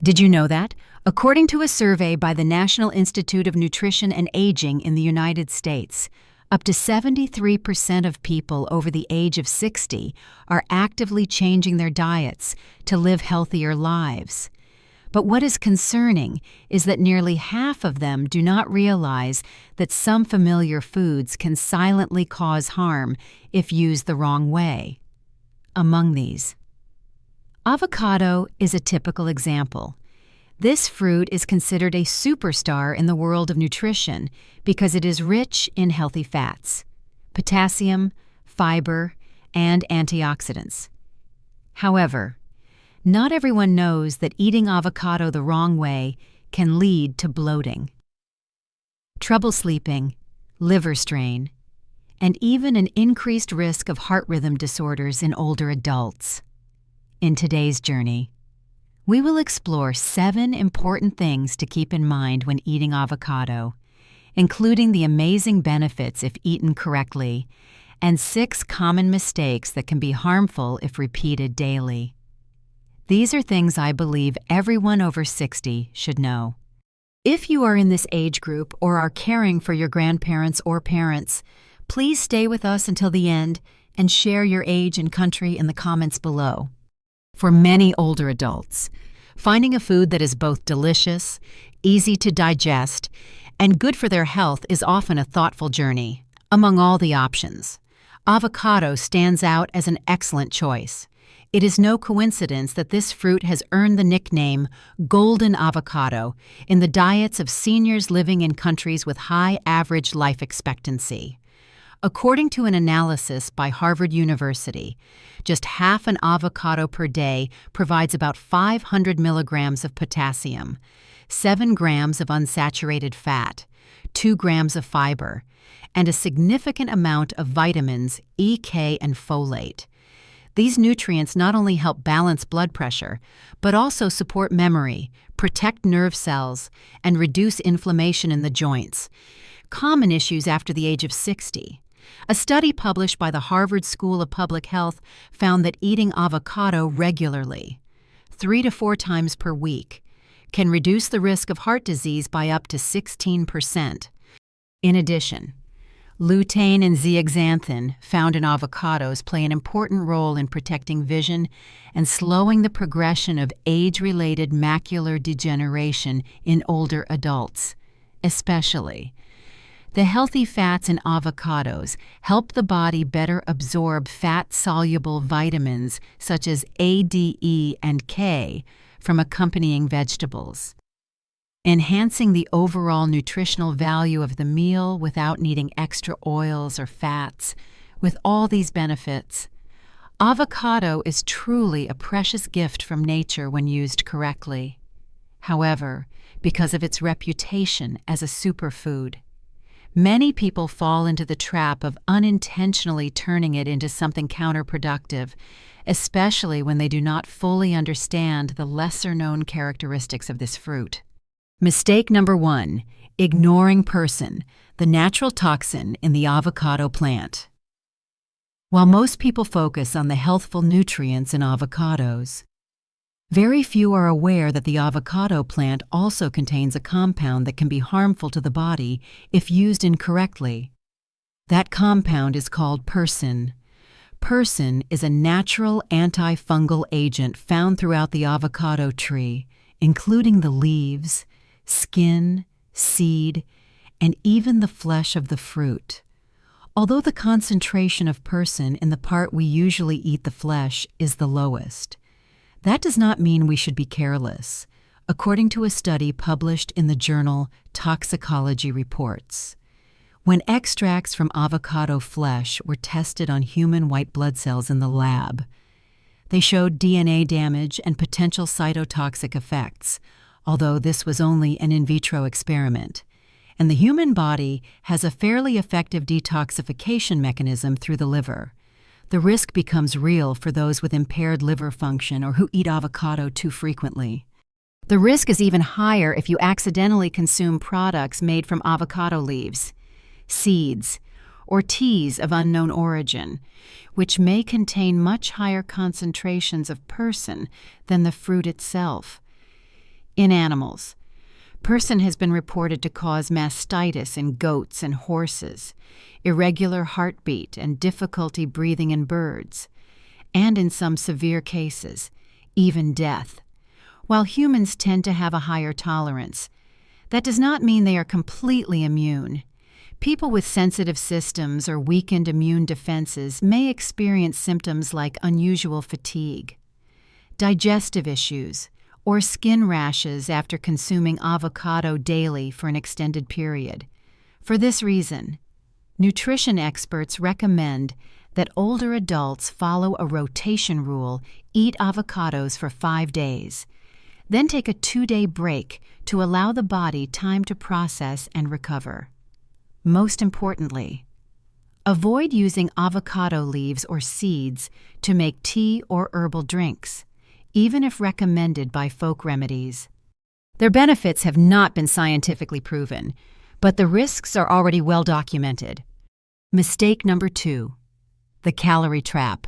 Did you know that? According to a survey by the National Institute of Nutrition and Aging in the United States, up to 73% of people over the age of 60 are actively changing their diets to live healthier lives. But what is concerning is that nearly half of them do not realize that some familiar foods can silently cause harm if used the wrong way. Among these, avocado is a typical example. This fruit is considered a superstar in the world of nutrition because it is rich in healthy fats, potassium, fiber, and antioxidants. However, not everyone knows that eating avocado the wrong way can lead to bloating, trouble sleeping, liver strain, and even an increased risk of heart rhythm disorders in older adults. In today's journey, we will explore 7 important things to keep in mind when eating avocado, including the amazing benefits if eaten correctly, and 6 common mistakes that can be harmful if repeated daily. These are things I believe everyone over 60 should know. If you are in this age group or are caring for your grandparents or parents, please stay with us until the end and share your age and country in the comments below. For many older adults, finding a food that is both delicious, easy to digest, and good for their health is often a thoughtful journey. Among all the options, avocado stands out as an excellent choice. It is no coincidence that this fruit has earned the nickname Golden Avocado in the diets of seniors living in countries with high average life expectancy. According to an analysis by Harvard University, just half an avocado per day provides about 500 milligrams of potassium, 7 grams of unsaturated fat, 2 grams of fiber, and a significant amount of vitamins E, K, and folate. These nutrients not only help balance blood pressure, but also support memory, protect nerve cells, and reduce inflammation in the joints, common issues after the age of 60. A study published by the Harvard School of Public Health found that eating avocado regularly, 3 to 4 times per week, can reduce the risk of heart disease by up to 16%. In addition, lutein and zeaxanthin found in avocados play an important role in protecting vision and slowing the progression of age-related macular degeneration in older adults, especially. The healthy fats in avocados help the body better absorb fat-soluble vitamins such as A, D, E, and K from accompanying vegetables, enhancing the overall nutritional value of the meal without needing extra oils or fats. With all these benefits, avocado is truly a precious gift from nature when used correctly. However, because of its reputation as a superfood, many people fall into the trap of unintentionally turning it into something counterproductive, especially when they do not fully understand the lesser-known characteristics of this fruit. Mistake number 1: ignoring persin, the natural toxin in the avocado plant. While most people focus on the healthful nutrients in avocados, very few are aware that the avocado plant also contains a compound that can be harmful to the body if used incorrectly. That compound is called persin. Persin is a natural antifungal agent found throughout the avocado tree, including the leaves, skin, seed, and even the flesh of the fruit. Although the concentration of persin in the part we usually eat the flesh is the lowest, that does not mean we should be careless, according to a study published in the journal Toxicology Reports. When extracts from avocado flesh were tested on human white blood cells in the lab, they showed DNA damage and potential cytotoxic effects, although this was only an in vitro experiment, and the human body has a fairly effective detoxification mechanism through the liver. The risk becomes real for those with impaired liver function or who eat avocado too frequently. The risk is even higher if you accidentally consume products made from avocado leaves, seeds, or teas of unknown origin, which may contain much higher concentrations of persin than the fruit itself. In animals, persin has been reported to cause mastitis in goats and horses, irregular heartbeat and difficulty breathing in birds, and in some severe cases, even death. While humans tend to have a higher tolerance, that does not mean they are completely immune. People with sensitive systems or weakened immune defenses may experience symptoms like unusual fatigue, digestive issues, or skin rashes after consuming avocado daily for an extended period. For this reason, nutrition experts recommend that older adults follow a rotation rule: eat avocados for 5 days, then take a 2-day break to allow the body time to process and recover. Most importantly, avoid using avocado leaves or seeds to make tea or herbal drinks, even if recommended by folk remedies. Their benefits have not been scientifically proven, but the risks are already well documented. Mistake number 2, the calorie trap.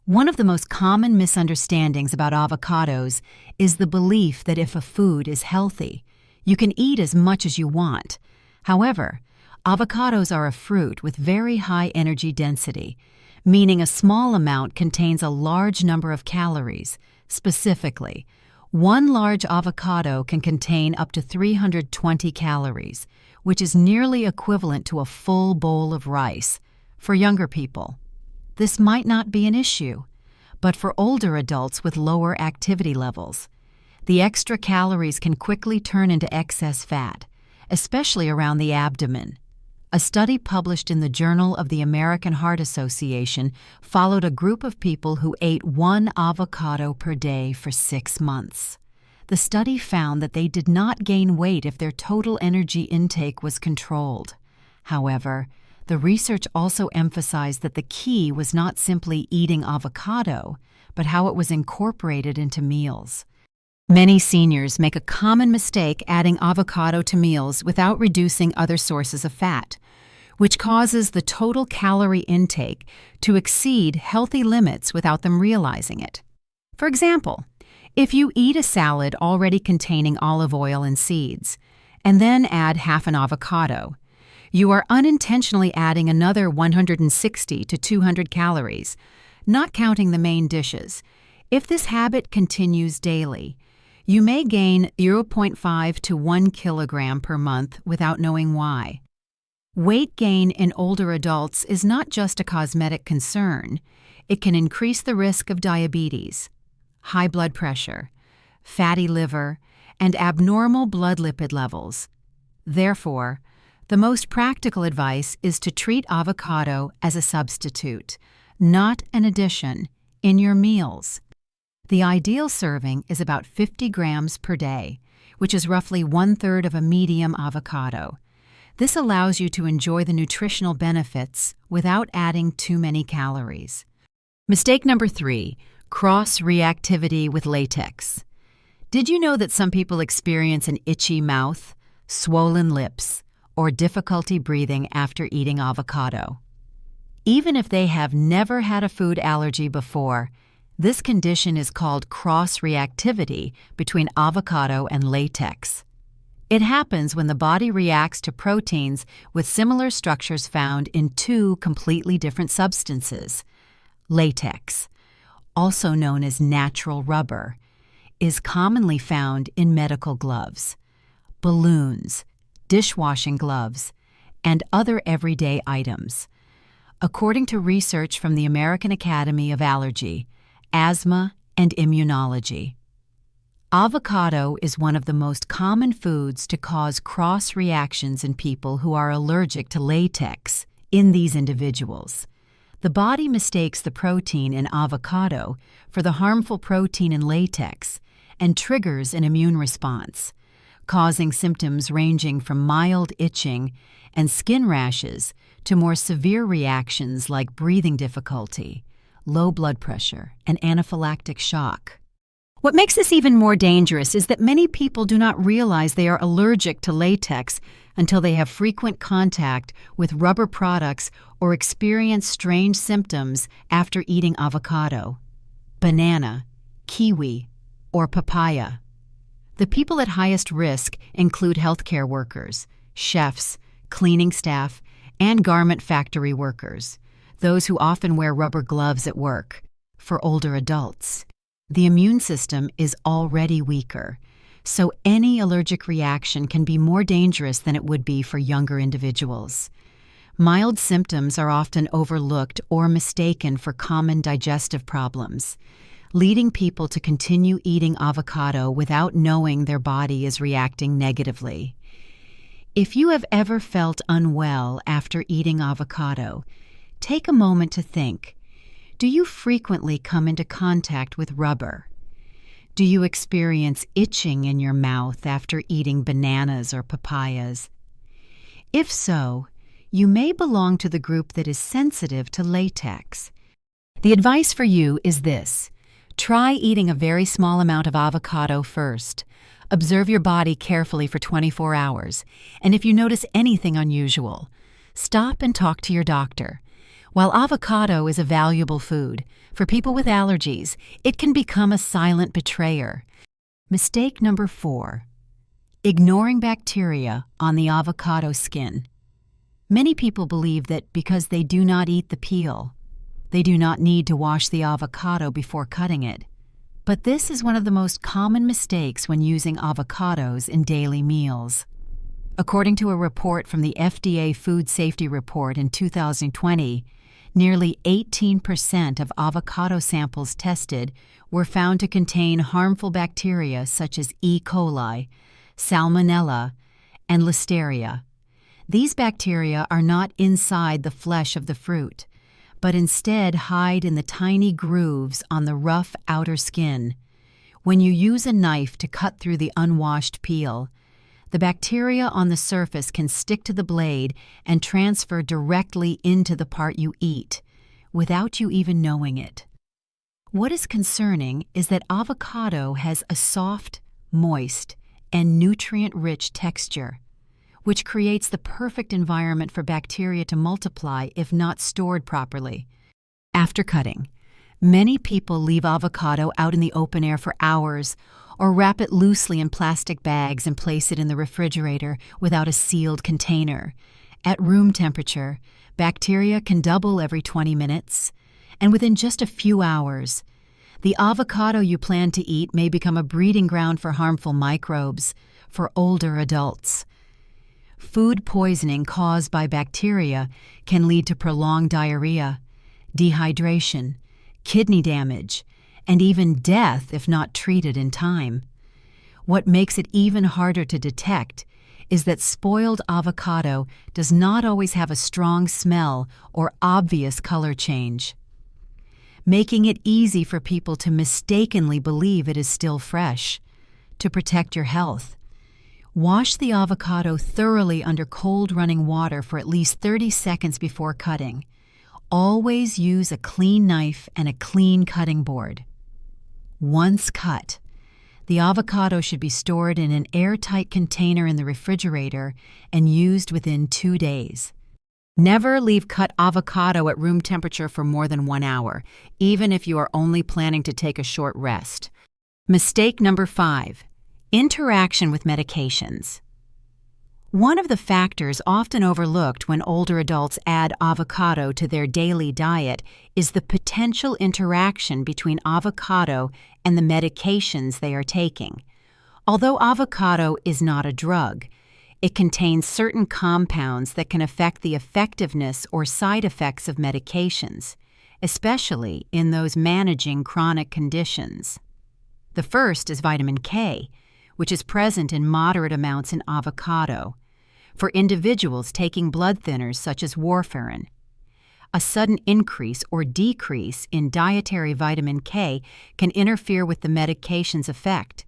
One of the most common misunderstandings about avocados is the belief that if a food is healthy, you can eat as much as you want. However, avocados are a fruit with very high energy density, meaning a small amount contains a large number of calories. Specifically, one large avocado can contain up to 320 calories, which is nearly equivalent to a full bowl of rice. For younger people, this might not be an issue, but for older adults with lower activity levels, the extra calories can quickly turn into excess fat, especially around the abdomen. A study published in the Journal of the American Heart Association followed a group of people who ate 1 avocado per day for 6 months. The study found that they did not gain weight if their total energy intake was controlled. However, the research also emphasized that the key was not simply eating avocado, but how it was incorporated into meals. Many seniors make a common mistake adding avocado to meals without reducing other sources of fat, which causes the total calorie intake to exceed healthy limits without them realizing it. For example, if you eat a salad already containing olive oil and seeds, and then add half an avocado, you are unintentionally adding another 160 to 200 calories, not counting the main dishes. If this habit continues daily, you may gain 0.5 to 1 kilogram per month without knowing why. Weight gain in older adults is not just a cosmetic concern. It can increase the risk of diabetes, high blood pressure, fatty liver, and abnormal blood lipid levels. Therefore, the most practical advice is to treat avocado as a substitute, not an addition, in your meals. The ideal serving is about 50 grams per day, which is roughly 1/3 of a medium avocado. This allows you to enjoy the nutritional benefits without adding too many calories. Mistake number 3, cross-reactivity with latex. Did you know that some people experience an itchy mouth, swollen lips, or difficulty breathing after eating avocado? Even if they have never had a food allergy before, this condition is called cross-reactivity between avocado and latex. It happens when the body reacts to proteins with similar structures found in 2 completely different substances. Latex, also known as natural rubber, is commonly found in medical gloves, balloons, dishwashing gloves, and other everyday items. According to research from the American Academy of Allergy, Asthma, and Immunology, avocado is one of the most common foods to cause cross-reactions in people who are allergic to latex. In these individuals, the body mistakes the protein in avocado for the harmful protein in latex and triggers an immune response, causing symptoms ranging from mild itching and skin rashes to more severe reactions like breathing difficulty, low blood pressure, and anaphylactic shock. What makes this even more dangerous is that many people do not realize they are allergic to latex until they have frequent contact with rubber products or experience strange symptoms after eating avocado, banana, kiwi, or papaya. The people at highest risk include healthcare workers, chefs, cleaning staff, and garment factory workers, those who often wear rubber gloves at work. For older adults, the immune system is already weaker, so any allergic reaction can be more dangerous than it would be for younger individuals. Mild symptoms are often overlooked or mistaken for common digestive problems, leading people to continue eating avocado without knowing their body is reacting negatively. If you have ever felt unwell after eating avocado, take a moment to think. Do you frequently come into contact with rubber? Do you experience itching in your mouth after eating bananas or papayas? If so, you may belong to the group that is sensitive to latex. The advice for you is this: try eating a very small amount of avocado first. Observe your body carefully for 24 hours, and if you notice anything unusual, stop and talk to your doctor. While avocado is a valuable food, for people with allergies, it can become a silent betrayer. Mistake number 4: ignoring bacteria on the avocado skin. Many people believe that because they do not eat the peel, they do not need to wash the avocado before cutting it. But this is one of the most common mistakes when using avocados in daily meals. According to a report from the FDA Food Safety Report in 2020, nearly 18% of avocado samples tested were found to contain harmful bacteria such as E. coli, Salmonella, and Listeria. These bacteria are not inside the flesh of the fruit, but instead hide in the tiny grooves on the rough outer skin. When you use a knife to cut through the unwashed peel, the bacteria on the surface can stick to the blade and transfer directly into the part you eat, without you even knowing it. What is concerning is that avocado has a soft, moist, and nutrient-rich texture, which creates the perfect environment for bacteria to multiply if not stored properly. After cutting, many people leave avocado out in the open air for hours or wrap it loosely in plastic bags and place it in the refrigerator without a sealed container. At room temperature, bacteria can double every 20 minutes, and within just a few hours, the avocado you plan to eat may become a breeding ground for harmful microbes for older adults. Food poisoning caused by bacteria can lead to prolonged diarrhea, dehydration, kidney damage, and even death if not treated in time. What makes it even harder to detect is that spoiled avocado does not always have a strong smell or obvious color change, making it easy for people to mistakenly believe it is still fresh. To protect your health, wash the avocado thoroughly under cold running water for at least 30 seconds before cutting. Always use a clean knife and a clean cutting board. Once cut, the avocado should be stored in an airtight container in the refrigerator and used within 2 days. Never leave cut avocado at room temperature for more than 1 hour, even if you are only planning to take a short rest. Mistake number 5: interaction with medications. One of the factors often overlooked when older adults add avocado to their daily diet is the potential interaction between avocado and the medications they are taking. Although avocado is not a drug, it contains certain compounds that can affect the effectiveness or side effects of medications, especially in those managing chronic conditions. The first is vitamin K, which is present in moderate amounts in avocado. For individuals taking blood thinners such as warfarin, a sudden increase or decrease in dietary vitamin K can interfere with the medication's effect,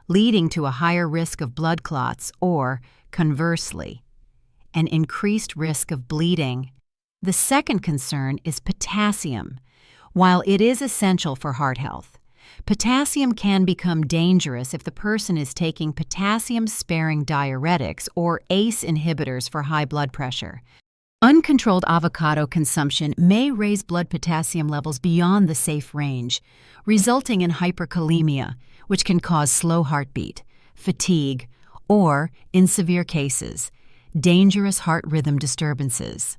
leading to a higher risk of blood clots or, conversely, an increased risk of bleeding. The second concern is potassium. While it is essential for heart health, potassium can become dangerous if the person is taking potassium-sparing diuretics or ACE inhibitors for high blood pressure. Uncontrolled avocado consumption may raise blood potassium levels beyond the safe range, resulting in hyperkalemia, which can cause slow heartbeat, fatigue, or, in severe cases, dangerous heart rhythm disturbances.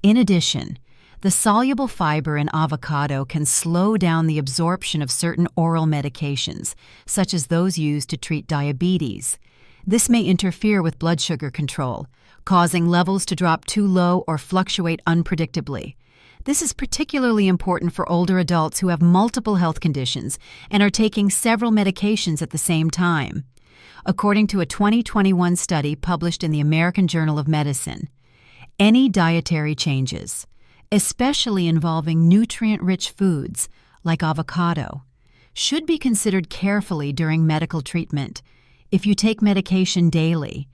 In addition, the soluble fiber in avocado can slow down the absorption of certain oral medications, such as those used to treat diabetes. This may interfere with blood sugar control, causing levels to drop too low or fluctuate unpredictably. This is particularly important for older adults who have multiple health conditions and are taking several medications at the same time. According to a 2021 study published in the American Journal of Medicine, any dietary changes, especially involving nutrient-rich foods like avocado, should be considered carefully during medical treatment. If you take medication daily,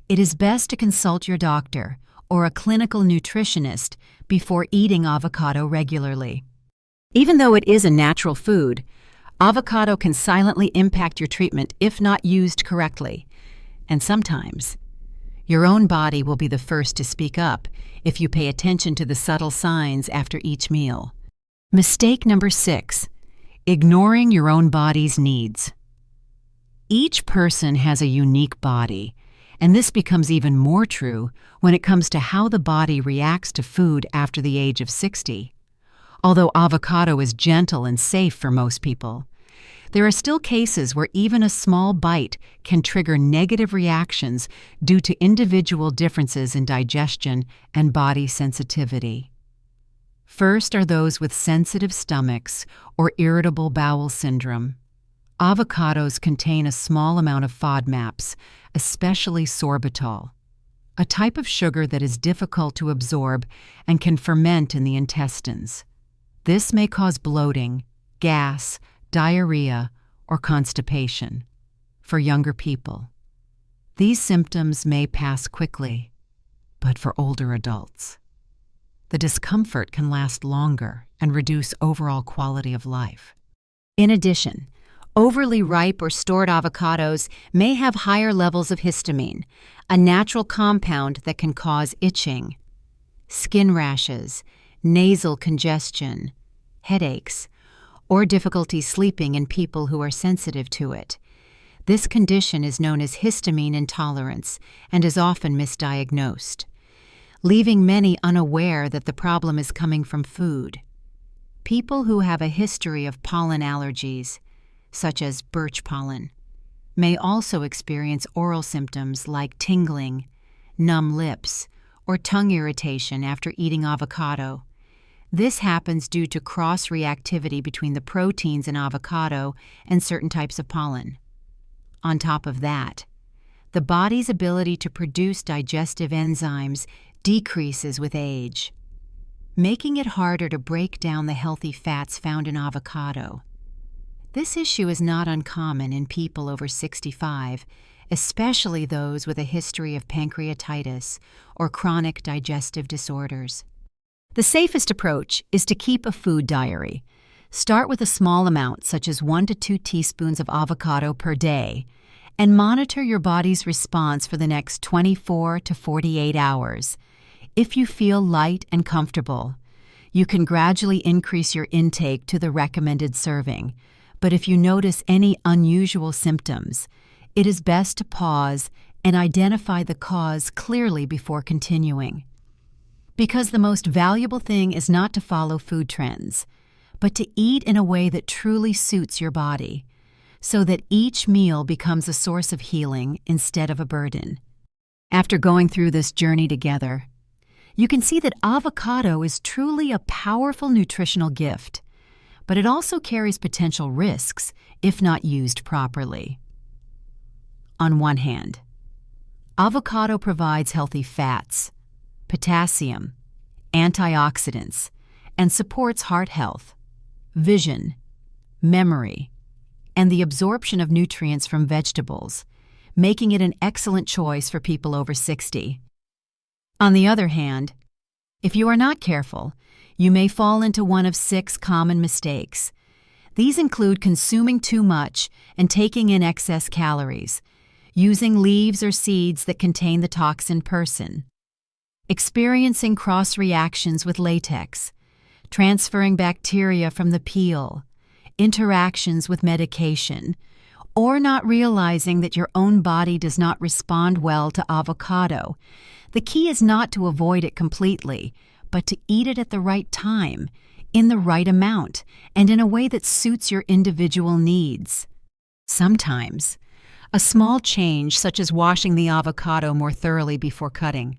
it is best to consult your doctor or a clinical nutritionist before eating avocado regularly. Even though it is a natural food, avocado can silently impact your treatment if not used correctly. And sometimes, your own body will be the first to speak up if you pay attention to the subtle signs after each meal. Mistake number 6: ignoring your own body's needs. Each person has a unique body, and this becomes even more true when it comes to how the body reacts to food after the age of 60. Although avocado is gentle and safe for most people, there are still cases where even a small bite can trigger negative reactions due to individual differences in digestion and body sensitivity. First are those with sensitive stomachs or irritable bowel syndrome. Avocados contain a small amount of FODMAPs, especially sorbitol, a type of sugar that is difficult to absorb and can ferment in the intestines. This may cause bloating, gas, diarrhea, or constipation. For younger people, these symptoms may pass quickly, but for older adults, the discomfort can last longer and reduce overall quality of life. In addition, overly ripe or stored avocados may have higher levels of histamine, a natural compound that can cause itching, skin rashes, nasal congestion, headaches, or difficulty sleeping in people who are sensitive to it. This condition is known as histamine intolerance and is often misdiagnosed, leaving many unaware that the problem is coming from food. People who have a history of pollen allergies, such as birch pollen, may also experience oral symptoms like tingling, numb lips, or tongue irritation after eating avocado. This happens due to cross-reactivity between the proteins in avocado and certain types of pollen. On top of that, the body's ability to produce digestive enzymes decreases with age, making it harder to break down the healthy fats found in avocado. This issue is not uncommon in people over 65, especially those with a history of pancreatitis or chronic digestive disorders. The safest approach is to keep a food diary. Start with a small amount, such as 1 to 2 teaspoons of avocado per day, and monitor your body's response for the next 24 to 48 hours. If you feel light and comfortable, you can gradually increase your intake to the recommended serving. But if you notice any unusual symptoms, it is best to pause and identify the cause clearly before continuing. Because the most valuable thing is not to follow food trends, but to eat in a way that truly suits your body, so that each meal becomes a source of healing instead of a burden. After going through this journey together, you can see that avocado is truly a powerful nutritional gift, but it also carries potential risks if not used properly. On one hand, avocado provides healthy fats, potassium, antioxidants, and supports heart health, vision, memory, and the absorption of nutrients from vegetables, making it an excellent choice for people over 60. On the other hand, if you are not careful, you may fall into one of 6 common mistakes. These include consuming too much and taking in excess calories, using leaves or seeds that contain the toxin persin, experiencing cross-reactions with latex, transferring bacteria from the peel, interactions with medication, or not realizing that your own body does not respond well to avocado. The key is not to avoid it completely, but to eat it at the right time, in the right amount, and in a way that suits your individual needs. Sometimes, a small change such as washing the avocado more thoroughly before cutting,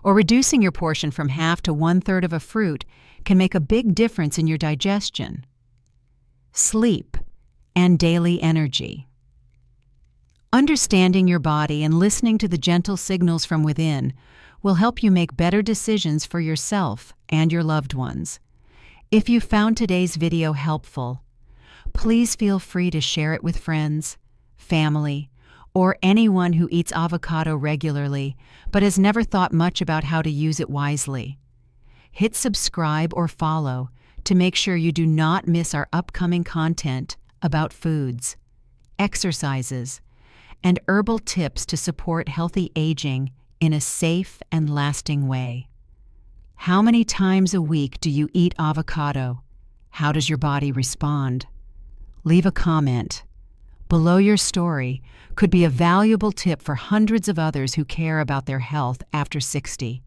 or reducing your portion from half to 1/3 of a fruit can make a big difference in your digestion. Sleep and daily energy. Understanding your body and listening to the gentle signals from within will help you make better decisions for yourself and your loved ones. If you found today's video helpful, please feel free to share it with friends, family, or anyone who eats avocado regularly but has never thought much about how to use it wisely. Hit subscribe or follow to make sure you do not miss our upcoming content about foods, exercises, and herbal tips to support healthy aging in a safe and lasting way. How many times a week do you eat avocado? How does your body respond? Leave a comment. Below your story could be a valuable tip for hundreds of others who care about their health after 60.